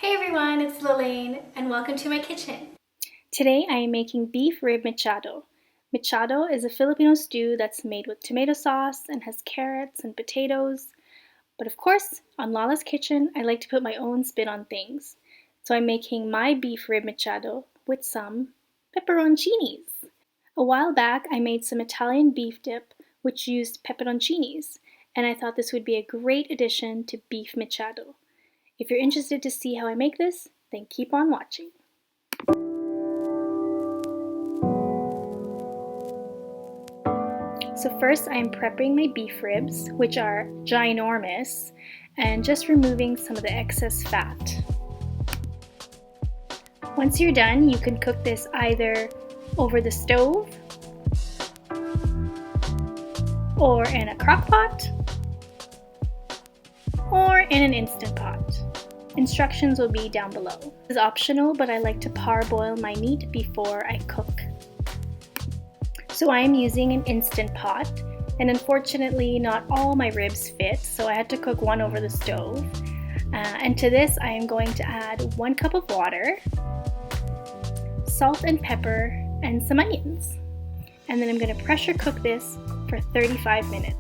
Hey everyone, it's Lilane and welcome to my kitchen. Today I am making beef rib mechado. Mechado is a Filipino stew that's made with tomato sauce and has carrots and potatoes. But of course, on Lala's Kitchen, I like to put my own spin on things. So I'm making my beef rib mechado with some pepperoncinis. A while back, I made some Italian beef dip which used pepperoncinis, and I thought this would be a great addition to beef mechado. If you're interested to see how I make this, then keep on watching. So first I am prepping my beef ribs, which are ginormous, and just removing some of the excess fat. Once you're done, you can cook this either over the stove, or in a crock pot, or in an Instant Pot. Instructions will be down below. This is optional, but I like to parboil my meat before I cook. So I am using an Instant Pot, and unfortunately not all my ribs fit, so I had to cook one over the stove. And to this I am going to add 1 cup of water, salt and pepper, and some onions. And then I'm going to pressure cook this for 35 minutes.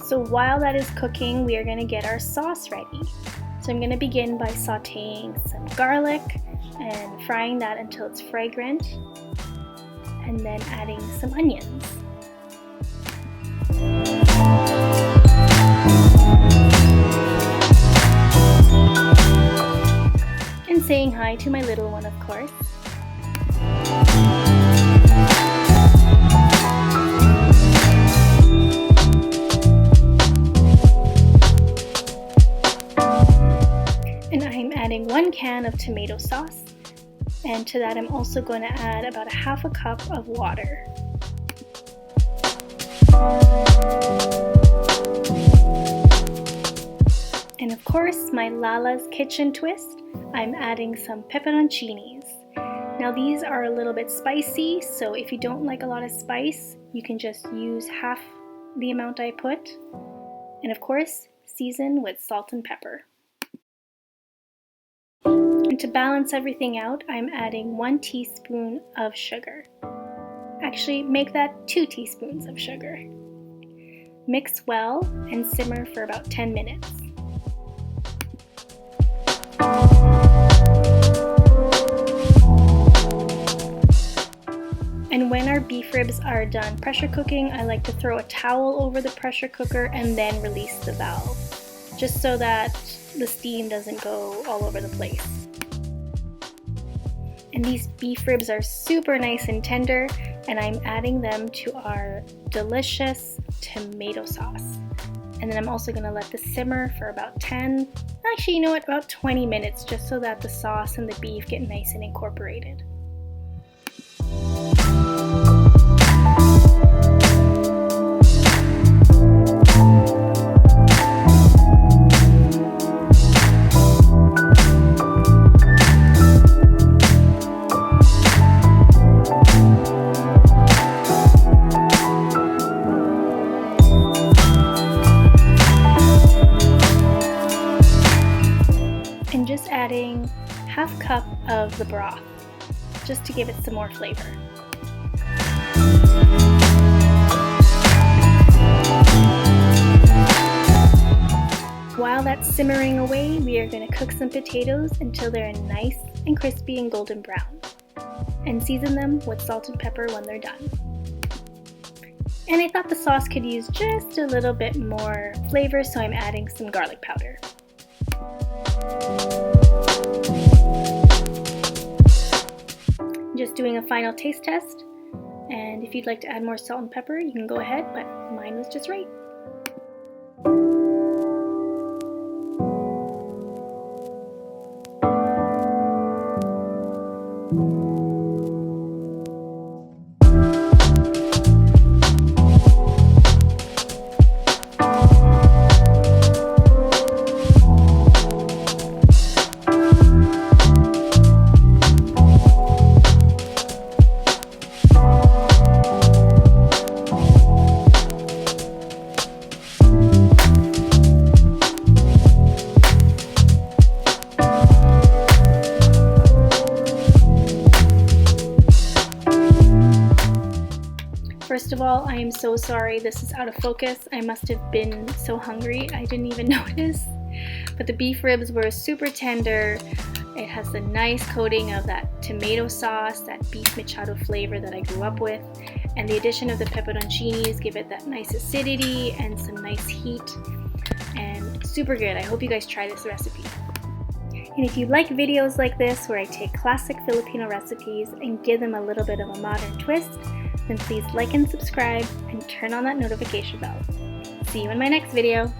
So while that is cooking, we are going to get our sauce ready. So I'm going to begin by sauteing some garlic and frying that until it's fragrant, and then adding some onions. And saying hi to my little one, of course. And I'm adding 1 can of tomato sauce, and to that I'm also going to add about 1/2 cup of water. And of course, my Lala's Kitchen twist, I'm adding some pepperoncinis. Now these are a little bit spicy, so if you don't like a lot of spice, you can just use half the amount I put. And of course, season with salt and pepper. And to balance everything out, I'm adding 1 teaspoon of sugar. Actually, make that 2 teaspoons of sugar. Mix well and simmer for about 10 minutes. And when our beef ribs are done pressure cooking, I like to throw a towel over the pressure cooker and then release the valve, just so that the steam doesn't go all over the place. And these beef ribs are super nice and tender, and I'm adding them to our delicious tomato sauce. And then I'm also going to let this simmer for about 20 minutes, just so that the sauce and the beef get nice and incorporated. And just adding 1/2 cup of the broth, just to give it some more flavor. While that's simmering away, we are going to cook some potatoes until they're nice and crispy and golden brown, and season them with salt and pepper when they're done. And I thought the sauce could use just a little bit more flavor, so I'm adding some garlic powder. Just doing a final taste test, and if you'd like to add more salt and pepper, you can go ahead, but mine was just right. First of all, I am so sorry this is out of focus. I must have been so hungry I didn't even notice. But the beef ribs were super tender. It has a nice coating of that tomato sauce, that Beef Mechado flavor that I grew up with. And the addition of the pepperoncinis give it that nice acidity and some nice heat. And super good. I hope you guys try this recipe. And if you like videos like this where I take classic Filipino recipes and give them a little bit of a modern twist, then please like and subscribe and turn on that notification bell. See you in my next video.